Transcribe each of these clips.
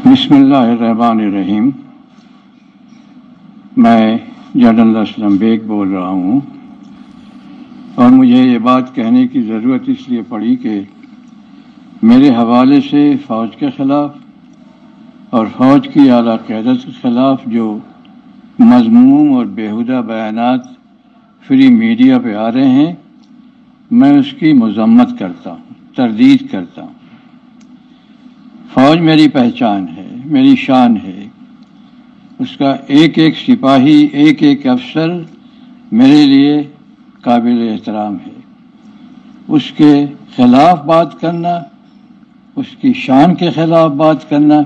بسم اللہ الرحمن الرحیم۔ میں جنرل اسلم بیگ بول رہا ہوں، اور مجھے یہ بات کہنے کی ضرورت اس لیے پڑی کہ میرے حوالے سے فوج کے خلاف اور فوج کی اعلیٰ قیادت کے خلاف جو مذموم اور بیہودہ بیانات فری میڈیا پہ آ رہے ہیں، میں اس کی مذمت کرتا ہوں، تردید کرتا ہوں۔ فوج میری پہچان ہے، میری شان ہے، اس کا ایک ایک سپاہی، ایک ایک افسر میرے لیے قابل احترام ہے۔ اس کے خلاف بات کرنا، اس کی شان کے خلاف بات کرنا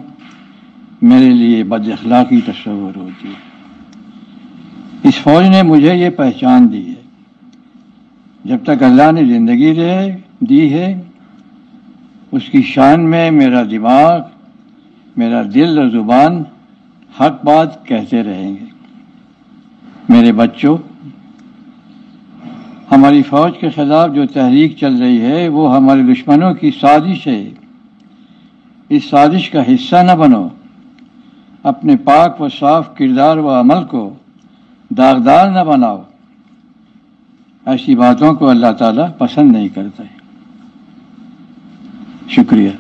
میرے لیے بد اخلاقی تصور ہوتی ہے۔ اس فوج نے مجھے یہ پہچان دی ہے، جب تک اللہ نے زندگی دی ہے، اس کی شان میں میرا دماغ، میرا دل اور زبان حق بات کہتے رہیں گے۔ میرے بچوں، ہماری فوج کے خلاف جو تحریک چل رہی ہے وہ ہمارے دشمنوں کی سازش ہے۔ اس سازش کا حصہ نہ بنو۔ اپنے پاک و صاف کردار و عمل کو داغدار نہ بناؤ۔ ایسی باتوں کو اللہ تعالیٰ پسند نہیں کرتا ہے۔ شکریہ۔